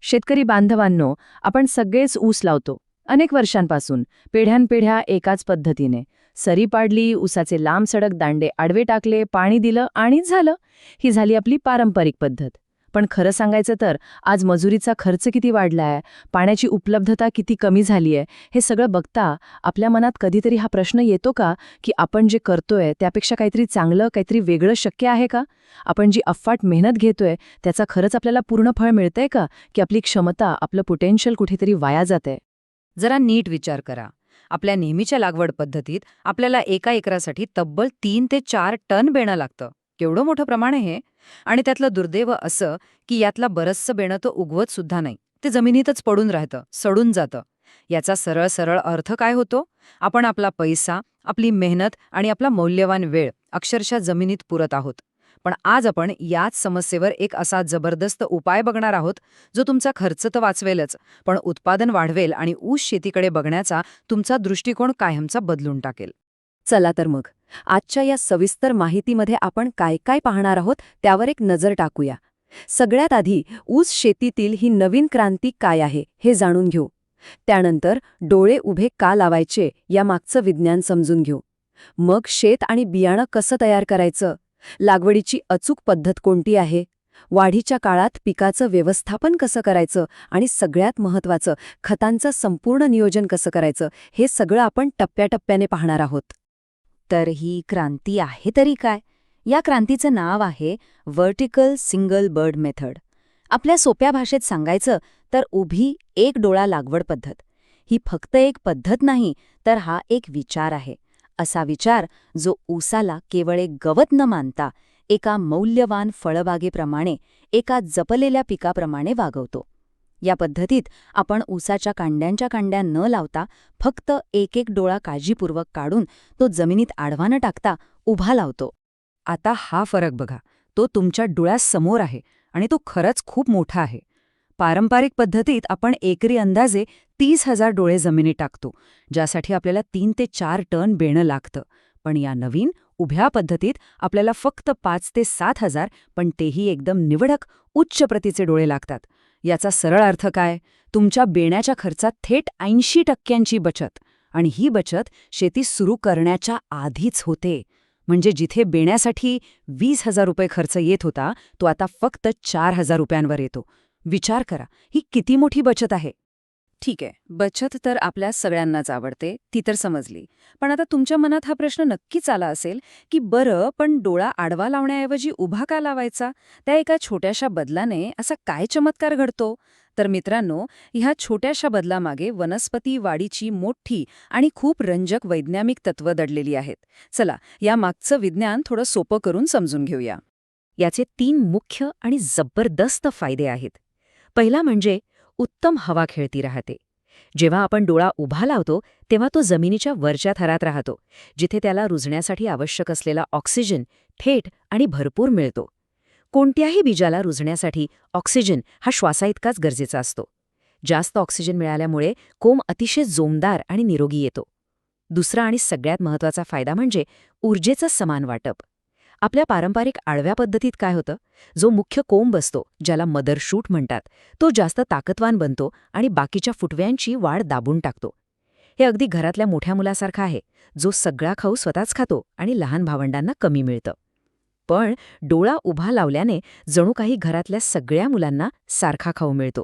शेतकरी बांधवांनो, आपण सगळेच ऊस लावतो अनेक वर्षांपासून, पेढ्यानपेढ्या एकाच पद्धतीने. सरी पाडली, ऊसाचे लांब सडक दांडे आडवे टाकले, पाणी दिलं आणि झालं. ही झाली आपली पारंपरिक पद्धत. पण खरं सांगायचं तर आज मजुरीचा खर्च किती वाढलाय, पाण्याची उपलब्धता किती कमी झालीय, हे सगळं बघता आपल्या मनात कधीतरी हा प्रश्न येतो का की आपण जे करतोय त्यापेक्षा काहीतरी चांगलं, काहीतरी वेगळं शक्य आहे का? आपण जी अफाट मेहनत घेतोय त्याचा खरंच आपल्याला पूर्ण फळ मिळतंय का, की आपली क्षमता, आपलं पोटेन्शियल कुठेतरी वाया जातंय? जरा नीट विचार करा. आपल्या नेहमीच्या लागवड पद्धतीत आपल्याला एका एकरासाठी तब्बल 3 ते 4 टन बेणं लागतं. केवढं मोठं प्रमाण आहे हे? आणि त्यातलं दुर्दैव असं की यातला बरचसं बेणं तो उगवत सुद्धा नाही. ते जमिनीतच पडून राहतं, सडून जातं. याचा सरळ सरळ अर्थ काय होतो? आपण आपला पैसा, आपली मेहनत आणि आपला मौल्यवान वेळ अक्षरशः जमिनीत पुरत आहोत. पण आज आपण याच समस्येवर एक असा जबरदस्त उपाय बघणार आहोत, जो तुमचा खर्च तर वाचवेलच, पण उत्पादन वाढवेल आणि ऊस शेतीकडे बघण्याचा तुमचा दृष्टिकोन कायमचा बदलून टाकेल. चला तर मग आजच्या या सविस्तर माहितीमध्ये आपण काय काय पाहणार आहोत त्यावर एक नजर टाकूया. सगळ्यात आधी ऊस शेतीतील ही नवीन क्रांती काय आहे हे जाणून घेऊ. त्यानंतर डोळे उभे का लावायचे यामागचं विज्ञान समजून घेऊ. मग शेत आणि बियाणं कसं तयार करायचं, लागवडीची अचूक पद्धत कोणती आहे, वाढीच्या काळात पिकाचं व्यवस्थापन कसं करायचं आणि सगळ्यात महत्त्वाचं खतांचं संपूर्ण नियोजन कसं करायचं, हे सगळं आपण टप्प्याटप्प्याने पाहणार आहोत. तर ही क्रांती आहे तरी काय? या क्रांतीचं नाव आहे व्हर्टिकल सिंगल बर्ड मेथड. आपल्या सोप्या भाषेत सांगायचं तर उभी एक डोळा लागवड पद्धत. ही फक्त एक पद्धत नाही, तर हा एक विचार आहे. असा विचार जो ऊसाला केवळ एक गवत न मानता एका मौल्यवान फळबागेप्रमाणे, एका जपलेल्या पिकाप्रमाणे वागवतो. या पद्धतीत आपण ऊसाच्या कांड्यांच्या कांड्या न लावता फक्त एक एक डोळा काळजीपूर्वक काढून तो जमिनीत आडवा न टाकता उभा लावतो. आता हा फरक बघा, तो तुमच्या डोळ्यासमोर आहे आणि तो खरंच खूप मोठा आहे. पारंपरिक पद्धतीत आपण एकरी अंदाजे 30,000 डोळे जमिनीत टाकतो, ज्यासाठी आपल्याला 3 ते 4 टन बेणं लागतं. पण या नवीन उभ्या पद्धतीत आपल्याला फक्त 5 ते 7,000, पण तेही एकदम निवडक, उच्च प्रतीचे डोळे लागतात. याचा सरळ अर्थ काय? तुमच्या बेण्याच्या खर्चात थेट 80% बचत. आणि ही बचत शेती सुरू करण्याच्या आधीच होते. म्हणजे जिथे बेण्यासाठी 20,000 रुपये खर्च येत होता, तो आता फक्त 4,000 रुपयांवर येतो. विचार करा, ही किती मोठी बचत आहे. ठीक आहे, बचत तर आपल्या सगळ्यांनाच आवडते, ती तर समजली. पण आता तुमच्या मनात हा प्रश्न नक्कीच आला असेल की बरं, पण डोळा आडवा लावण्याऐवजी उभा का लावायचा? त्या एका छोट्याशा बदलाने असा काय चमत्कार घडतो? तर मित्रांनो, ह्या छोट्याशा बदलामागे वनस्पती वाढीची मोठी आणि खूप रंजक वैज्ञानिक तत्त्व दडलेली आहेत. चला, या मागचं विज्ञान थोडं सोपं करून समजून घेऊया. याचे 3 मुख्य आणि जबरदस्त फायदे आहेत. पहिला म्हणजे उत्तम हवा खेळती राहते. जेव्हा आपण डोळा उभा लावतो तेव्हा तो जमिनीच्या वरच्या थरात राहतो, जिथे त्याला रुजण्यासाठी आवश्यक असलेला ऑक्सिजन थेट आणि भरपूर मिळतो. कोणत्याही बीजाला रुजण्यासाठी ऑक्सिजन हा श्वासाइतकाच गरजेचा असतो. जास्त ऑक्सिजन मिळाल्यामुळे कोंब अतिशय जोमदार आणि निरोगी येतो. दुसरा आणि सगळ्यात महत्त्वाचा फायदा म्हणजे ऊर्जेचं समान वाटप. आपल्या पारंपरिक आडव्या पद्धतीत काय होतं? जो मुख्य कोंब असतो, ज्याला मदर शूट म्हणतात, तो जास्त ताकदवान बनतो आणि बाकीच्या फुटव्यांची वाढ दाबून टाकतो. हे अगदी घरातल्या मोठ्या मुलासारखं आहे, जो सगळा खाऊ स्वतःच खातो आणि लहान भावंडांना कमी मिळतं. पण डोळा उभा लावल्याने जणू काही घरातल्या सगळ्या मुलांना सारखा खाऊ मिळतो.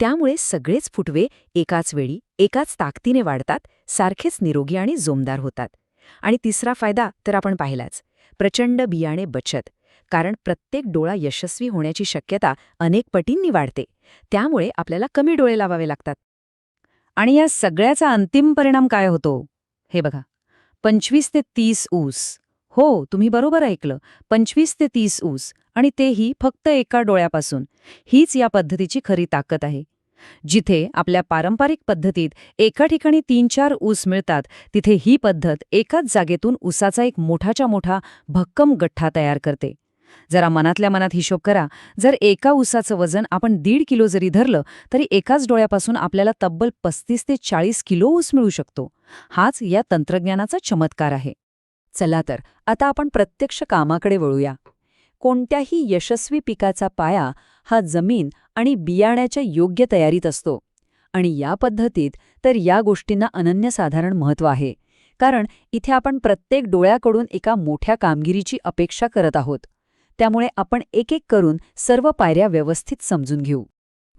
त्यामुळे सगळेच फुटवे एकाच वेळी, एकाच ताकदीने वाढतात, सारखेच निरोगी आणि जोमदार होतात. आणि तिसरा फायदा तर आपण पाहिलाच, प्रचंड बियाणे बचत. कारण प्रत्येक डोळा यशस्वी होण्याची शक्यता अनेक पटींनी वाढते. त्यामुळे आपल्याला कमी डोळे लावावे लागतात. आणि या सगळ्याचा अंतिम परिणाम काय होतो? हे बघा, 25 ते 30 ऊस. हो, तुम्ही बरोबर ऐकलं, 25 ते 30 ऊस, आणि तेही फक्त एका डोळ्यापासून. हीच या पद्धतीची खरी ताकद आहे. जिथे आपल्या पारंपरिक पद्धतीत एका ठिकाणी 3-4 ऊस मिळतात, तिथे ही पद्धत एकाच जागेतून ऊसाचा एक मोठाच्या मोठा भक्कम गठ्ठा तयार करते. जरा मनातल्या मनात हिशोब करा, जर एका ऊसाचं वजन आपण 1.5 किलो जरी धरलं, तरी एकाच डोळ्यापासून आपल्याला तब्बल 35 ते 40 किलो ऊस मिळू शकतो. हाच या तंत्रज्ञानाचा चमत्कार आहे. चला तर आता आपण प्रत्यक्ष कामाकडे वळूया. कोणत्याही यशस्वी पिकाचा पाया हा जमीन आणि बियाण्याच्या योग्य तयारीत असतो. आणि या पद्धतीत तर या गोष्टींना अनन्यसाधारण महत्त्व आहे, कारण इथे आपण प्रत्येक डोळ्याकडून एका मोठ्या कामगिरीची अपेक्षा करत आहोत. त्यामुळे आपण एक एक करून सर्व पायऱ्या व्यवस्थित समजून घेऊ.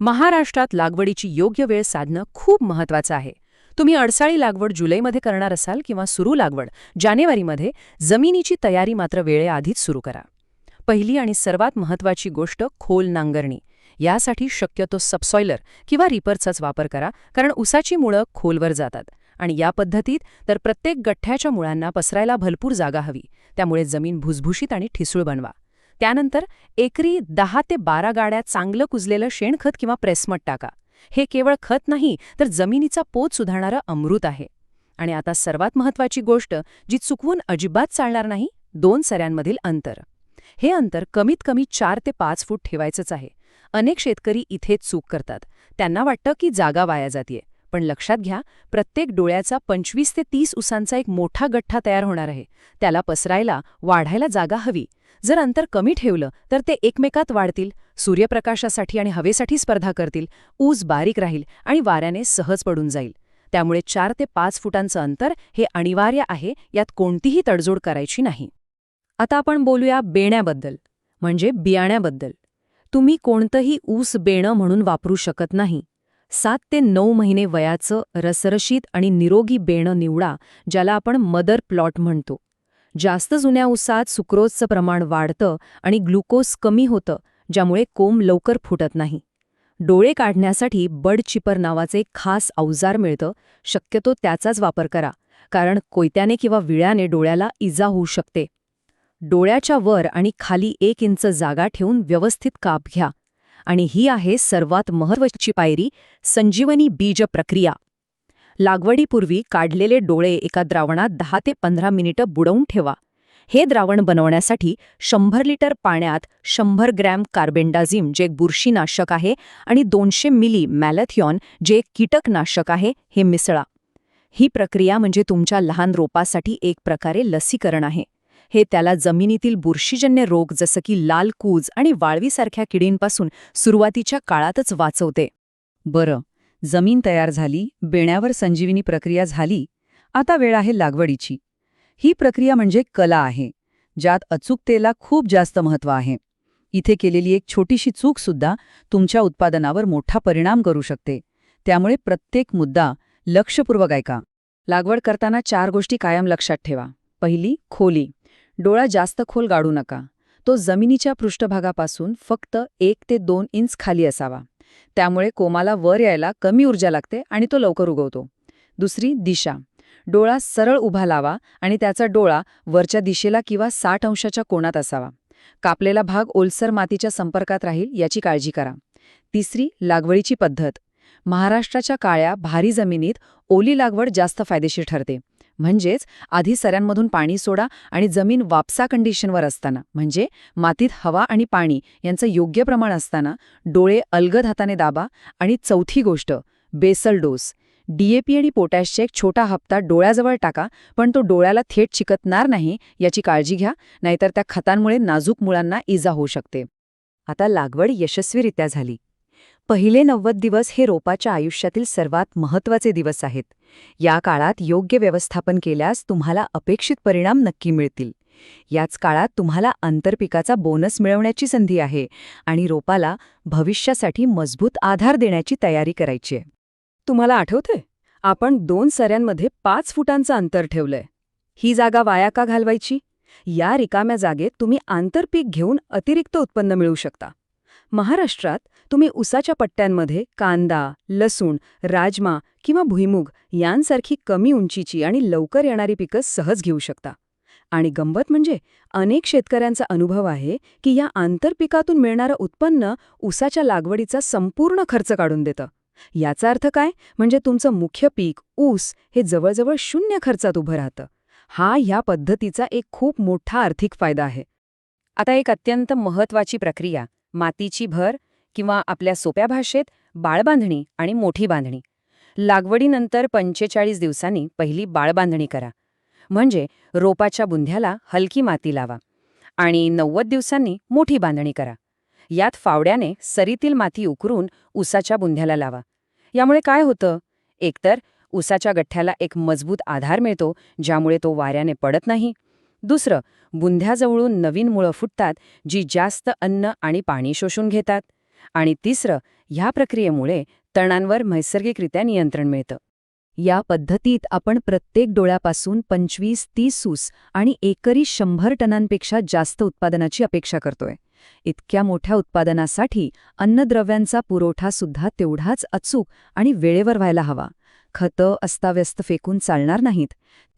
महाराष्ट्रात लागवडीची योग्य वेळ साधणं खूप महत्वाचं आहे. तुम्ही अडसाळी लागवड जुलैमध्ये करणार असाल किंवा सुरू लागवड जानेवारीमध्ये, जमिनीची तयारी मात्र वेळेआधीच सुरू करा. पहिली आणि सर्वात महत्वाची गोष्ट खोल नांगरणी. यासाठी शक्यतो सबसॉयलर किंवा रिपरचाच वापर करा, कारण उसाची मुळं खोलवर जातात. आणि या पद्धतीत तर प्रत्येक गठ्ठ्याच्या मुळांना पसरायला भरपूर जागा हवी. त्यामुळे जमीन भुसभुशीत आणि ठिसूळ बनवा. त्यानंतर एकरी 10 ते 12 गाड्या चांगलं कुजलेलं शेणखत किंवा प्रेसमट टाका. हे केवळ खत नाही, तर जमिनीचा पोत सुधारणारं अमृत आहे. आणि आता सर्वात महत्वाची गोष्ट, जी चुकवून अजिबात चालणार नाही, 2 सऱ्यांमधील अंतर. हे अंतर कमीत कमी 4 ते 5 फूट ठेवायचंच आहे. अनेक शेतकरी इथेच चूक करतात. त्यांना वाटतं की जागा वाया जातीये. पण लक्षात घ्या, प्रत्येक डोळ्याचा 25 ते 30 उसांचा एक मोठा गठ्ठा तयार होणार आहे. त्याला पसरायला, वाढायला जागा हवी. जर अंतर कमी ठेवलं तर ते एकमेकात वाढतील, सूर्यप्रकाशासाठी आणि हवेसाठी स्पर्धा करतील, ऊस बारीक राहील आणि वाऱ्याने सहज पडून जाईल. त्यामुळे 4 ते 5 फुटांचं अंतर हे अनिवार्य आहे. यात कोणतीही तडजोड करायची नाही. आता आपण बोलूया बेण्याबद्दल, म्हणजे बियाण्याबद्दल. तुम्ही कोणतंही ऊस बेणं म्हणून वापरू शकत नाही. 7 ते 9 महिने वयाचं रसरशीत आणि निरोगी बेणं निवडा, ज्याला आपण मदर प्लॉट म्हणतो. जास्त जुन्या ऊसात सुक्रोजचं प्रमाण वाढतं आणि ग्लुकोज कमी होतं, ज्यामुळे कोंब लवकर फुटत नाही. डोळे काढण्यासाठी बड चिपर नावाचे खास अवजार मिळतं. शक्यतो त्याचाच वापर करा, कारण कोयत्याने किंवा विळ्याने डोळ्याला इजा होऊ शकते. डोळ्याच्या वर आणि खाली 1 इंच जागा ठेवून व्यवस्थित काप घ्या. आणि ही आहे सर्वात महत्त्वाची पायरी, संजीवनी बीज प्रक्रिया. लागवडीपूर्वी काढलेले डोळे एका द्रावणात 10 ते 15 मिनिटं बुडवून ठेवा. हे द्रावण बनवण्यासाठी 100 लिटर पाण्यात 100 ग्रॅम कार्बेंडाझिम, जे एक बुरशीनाशक आहे, आणि 200 मिली मॅलॅथिऑन, जे एक कीटकनाशक आहे, हे मिसळा. ही प्रक्रिया म्हणजे तुमच्या लहान रोपासाठी एक प्रकारे लसीकरण आहे. हे त्याला जमिनीतील बुरशीजन्य रोग जसं की लाल कूज आणि वाळवीसारख्या किडींपासून सुरुवातीच्या काळातच वाचवते. बरं, जमीन तयार झाली, बेण्यावर संजीवनी प्रक्रिया झाली. आता वेळ आहे लागवडीची. ही प्रक्रिया म्हणजे कला आहे, ज्यात अचूकतेला खूप जास्त महत्त्व आहे. इथे केलेली एक छोटीशी चूकसुद्धा तुमच्या उत्पादनावर मोठा परिणाम करू शकते. त्यामुळे प्रत्येक मुद्दा लक्षपूर्वक ऐका. लागवड करताना 4 गोष्टी कायम लक्षात ठेवा. पहिली, खोली. डोळा जास्त खोल गाडू नका. तो जमिनीच्या पृष्ठभागापासून फक्त 1 ते 2 इंच खाली असावा. त्यामुळे कोमाला वर यायला कमी ऊर्जा लागते आणि तो लवकर उगवतो. दुसरी, दिशा. डोळा सरळ उभा लावा आणि त्याचा डोळा वरच्या दिशेला किंवा 60 अंशाच्या कोनात असावा. कापलेला भाग ओलसर मातीच्या संपर्कात राहील याची काळजी करा. तिसरी, लागवडीची पद्धत. महाराष्ट्राच्या काळ्या, भारी जमिनीत ओली लागवड जास्त फायदेशीर ठरते. म्हणजेच आधी सऱ्यांमधून पाणी सोडा आणि जमीन वापसा कंडिशनवर असताना, म्हणजे मातीत हवा आणि पाणी यांचं योग्य प्रमाण असताना, डोळे अलगद हाताने दाबा. आणि चौथी गोष्ट, बेसल डोस. DAP आणि पोटॅशचे एक छोटा हप्ता डोळ्याजवळ टाका, पण तो डोळ्याला थेट चिकटणार नाही याची काळजी घ्या, नाहीतर त्या खतांमुळे नाजूक मुळांना इजा होऊ शकते. आता लागवड यशस्वीरित्या झाली. पहिले 90 दिवस हे रोपाच्या आयुष्यातील सर्वात महत्त्वाचे दिवस आहेत. या काळात योग्य व्यवस्थापन केल्यास तुम्हाला अपेक्षित परिणाम नक्की मिळतील. याच काळात तुम्हाला आंतरपिकाचा बोनस मिळवण्याची संधी आहे आणि रोपाला भविष्यासाठी मजबूत आधार देण्याची तयारी करायची आहे. तुम्हाला आठवतंय? आपण 2 सऱ्यांमध्ये 5 फुटांचं अंतर ठेवलंय. ही जागा वाया का घालवायची? या रिकाम्या जागेत तुम्ही आंतरपीक घेऊन अतिरिक्त उत्पन्न मिळवू शकता. महाराष्ट्रात तुम्ही उसाच्या पट्ट्यांमध्ये कांदा, लसूण, राजमा किंवा भुईमूग यांसारखी कमी उंचीची आणि लवकर येणारी पिकं सहज घेऊ शकता. आणि गंमत म्हणजे अनेक शेतकऱ्यांचा अनुभव आहे की या आंतरपिकातून मिळणारं उत्पन्न उसाच्या लागवडीचा संपूर्ण खर्च काढून देतं. याचा अर्थ काय? म्हणजे तुमचं मुख्य पीक ऊस हे जवळजवळ 0 खर्चात उभं राहतं. हा ह्या पद्धतीचा एक खूप मोठा आर्थिक फायदा आहे. आता एक अत्यंत महत्त्वाची प्रक्रिया, मातीची भर किंवा आपल्या सोप्या भाषेत बाळबांधणी आणि मोठी बांधणी. लागवडीनंतर 45 दिवसांनी पहिली बाळबांधणी करा. म्हणजे रोपाच्या बुंध्याला हलकी माती लावा आणि 90 दिवसांनी मोठी बांधणी करा. यात फावड्याने सरीतील माती उकरून ऊसाच्या बुंध्याला लावा. यामुळे काय होतं? एकतर ऊसाच्या गठ्ठ्याला एक मजबूत आधार मिळतो, ज्यामुळे तो वाऱ्याने पडत नाही. दुसरं, बुंध्याजवळून नवीन मुळं फुटतात, जी जास्त अन्न आणि पाणी शोषून घेतात. आणि तिसरं, ह्या प्रक्रियेमुळे तणांवर नैसर्गिकरित्या नियंत्रण मिळतं. या पद्धतीत आपण प्रत्येक डोळ्यापासून 25-30 ऊस आणि एकरी 100 टनांपेक्षा जास्त उत्पादनाची अपेक्षा करतोय. इतक्या मोठ्या उत्पादनासाठी अन्नद्रव्यांचा पुरवठा सुद्धा तेवढाच अचूक आणि वेळेवर व्हायला हवा. खतं अस्ताव्यस्त फेकून चालणार नाहीत,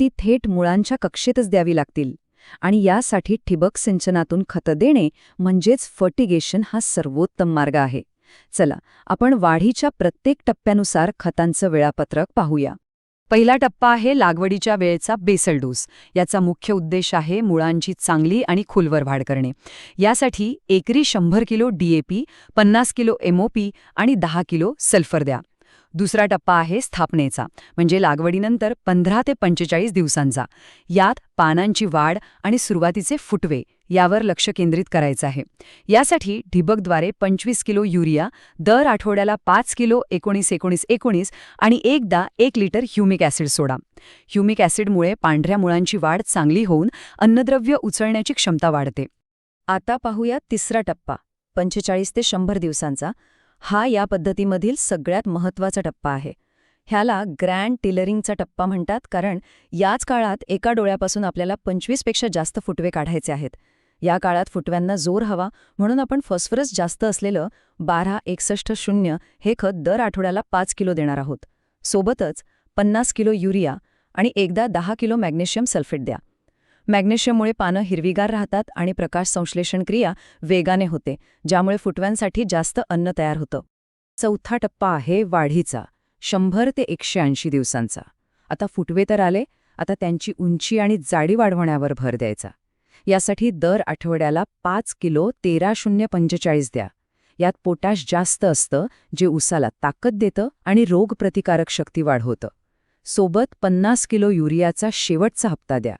ती थेट मुळांच्या कक्षेतच द्यावी लागतील. आणि यासाठी ठिबक सिंचनातून खतं देणे म्हणजेच फर्टिगेशन हा सर्वोत्तम मार्ग आहे. चला, आपण वाढीच्या प्रत्येक टप्प्यानुसार खतांचं वेळापत्रक पाहूया. पहिला टप्पा आहे लागवडीच्या वेळेचा बेसल डोस. याचा मुख्य उद्देश आहे मुळांची चांगली आणि खोलवर वाढ करणे. यासाठी एकरी 100 किलो DAP, 50 किलो MOP आणि 10 किलो सल्फर द्या. दुसरा टप्पा आहे स्थापनेचा, म्हणजे लागवडीनंतर 15 ते 45 दिवसांचा. यात पानांची वाढ आणि सुरुवातीचे फुटवे यावर लक्ष केंद्रित करायचं आहे. यासाठी ठिबकद्वारे 25 किलो युरिया, दर आठवड्याला 5 किलो 19-19-19 आणि एकदा 1 लिटर ह्युमिक ॲसिड सोडा. ह्युमिक ॲसिडमुळे पांढऱ्या मुळांची वाढ चांगली होऊन अन्नद्रव्य उचलण्याची क्षमता वाढते. आता पाहूया तिसरा टप्पा, 45 ते 100 दिवसांचा. हा या पद्धतीमधील सगळ्यात महत्त्वाचा टप्पा आहे. ह्याला ग्रँड टिलरिंगचा टप्पा म्हणतात, कारण याच काळात एका डोळ्यापासून आपल्याला 25 पेक्षा जास्त फुटवे काढायचे आहेत. या काळात फुटव्यांना जोर हवा, म्हणून आपण फॉस्फरस जास्त असलेलं 12-61-0 हे खत दर आठवड्याला 5 किलो देणार आहोत. सोबतच 50 किलो युरिया आणि एकदा 10 किलो मॅग्नेशियम सल्फेट द्या. मॅग्नेशियममुळे पानं हिरवीगार राहतात आणि प्रकाश संश्लेषण क्रिया वेगाने होते, ज्यामुळे फुटव्यांसाठी जास्त अन्न तयार होतं. चौथा टप्पा आहे वाढीचा, 100 ते 180 दिवसांचा. आता फुटवे तर आले, आता त्यांची उंची आणि जाडी वाढवण्यावर भर द्यायचा. यासाठी दर आठवड्याला 5 किलो 13-0-45 द्या. यात पोटॅश जास्त असतं, जे ऊसाला ताकद देतं आणि रोगप्रतिकारक शक्ती वाढवतं. सोबत 50 किलो युरियाचा शेवटचा हप्ता द्या.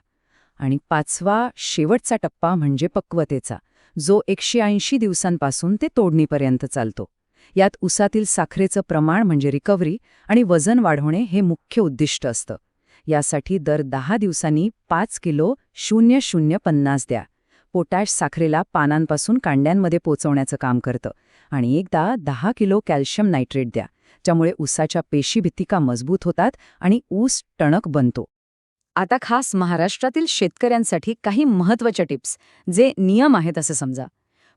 आणि पाचवा शेवटचा टप्पा म्हणजे पक्वतेचा, जो 180 दिवसांपासून ते तोडणीपर्यंत चालतो. यात ऊसातील साखरेचं प्रमाण म्हणजे रिकव्हरी आणि वजन वाढवणे हे मुख्य उद्दिष्ट असतं. यासाठी दर 10 दिवसांनी 5 किलो 0-0-50 द्या. पोटॅश साखरेला पानांपासून कांड्यांमध्ये पोचवण्याचं काम करतं. आणि एकदा 10 किलो कॅल्शियम नायट्रेट द्या, ज्यामुळे ऊसाच्या पेशीभित्तिका मजबूत होतात आणि ऊस टणक बनतो. आता खास महाराष्ट्रातील शेतकऱ्यांसाठी काही महत्त्वाच्या टिप्स, जे नियम आहेत असं समजा.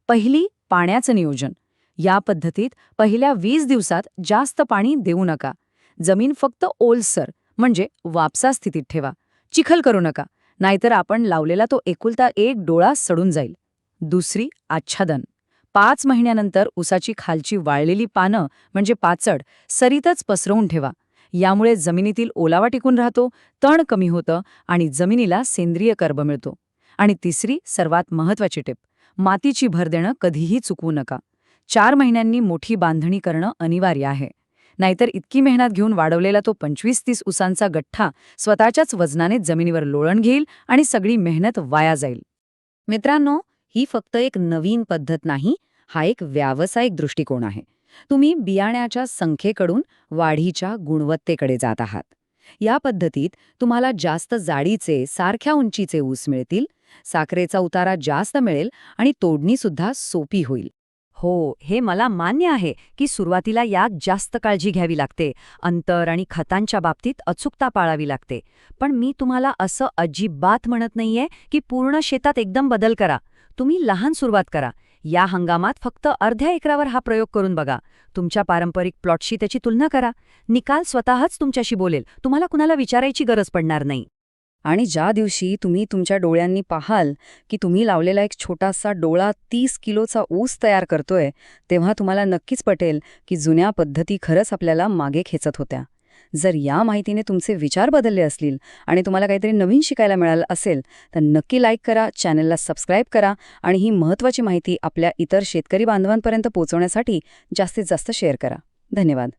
पहिली, पाण्याचं नियोजन. या पद्धतीत पहिल्या 20 दिवसात जास्त पाणी देऊ नका. जमीन फक्त ओलसर म्हणजे वापसा स्थितीत ठेवा. चिखल करू नका, नाहीतर आपण लावलेला तो एकुलता एक डोळा सडून जाईल. दुसरी, आच्छादन. 5 महिन्यानंतर ऊसाची खालची वाळलेली पानं म्हणजे पाचड सरीतच पसरवून ठेवा. यामुळे जमिनीतील ओलावा टिकून राहतो, तण कमी होतं आणि जमिनीला सेंद्रिय कर्ब मिळतो. आणि तिसरी, सर्वात महत्त्वाची टिप, मातीची भर देणं कधीही चुकवू नका. 4 महिन्यांनी मोठी बांधणी करणं अनिवार्य आहे. नाहीतर इतकी मेहनत घेऊन वाढवलेला तो 25-30 ऊसांचा गठ्ठा स्वतःच्याच वजनाने जमिनीवर लोळण घेईल आणि सगळी मेहनत वाया जाईल. मित्रांनो, ही फक्त एक नवीन पद्धत नाही, हा एक व्यावसायिक दृष्टिकोन आहे. तुम्ही बियाण्याच्या संख्येकडून वाढीच्या गुणवत्तेकडे जात आहात. या पद्धतीत तुम्हाला जास्त जाडीचे, सारख्या उंचीचे ऊस मिळतील, साखरेचा उतारा जास्त मिळेल आणि तोडणीसुद्धा सोपी होईल. हो, हे मला मान्य आहे की सुरुवातीला यात जास्त काळजी घ्यावी लागते, अंतर आणि खतांच्या बाबतीत अचूकता पाळावी लागते. पण मी तुम्हाला असं अजिबात म्हणत नाहीये की पूर्ण शेतात एकदम बदल करा. तुम्ही लहान सुरुवात करा. या हंगामात फक्त अर्ध्या एकरावर हा प्रयोग करून बघा. तुमच्या पारंपरिक प्लॉटशी त्याची तुलना करा. निकाल स्वतःच तुमच्याशी बोलेल, तुम्हाला कुणाला विचारायची गरज पडणार नाही. आणि ज्या दिवशी तुम्ही तुमच्या डोळ्यांनी पाहाल की तुम्ही लावलेला एक छोटासा डोळा 30 किलोचा ऊस तयार करतोय, तेव्हा तुम्हाला नक्कीच पटेल की जुन्या पद्धती खरंच आपल्याला मागे खेचत होत्या. जर या माहितीने तुमचे विचार बदलले असतील आणि तुम्हाला काहीतरी नवीन शिकायला मिळालं असेल, तर नक्की लाईक करा, चॅनलला सबस्क्राईब करा आणि ही महत्त्वाची माहिती आपल्या इतर शेतकरी बांधवांपर्यंत पोहोचवण्यासाठी जास्तीत जास्त शेअर करा. धन्यवाद.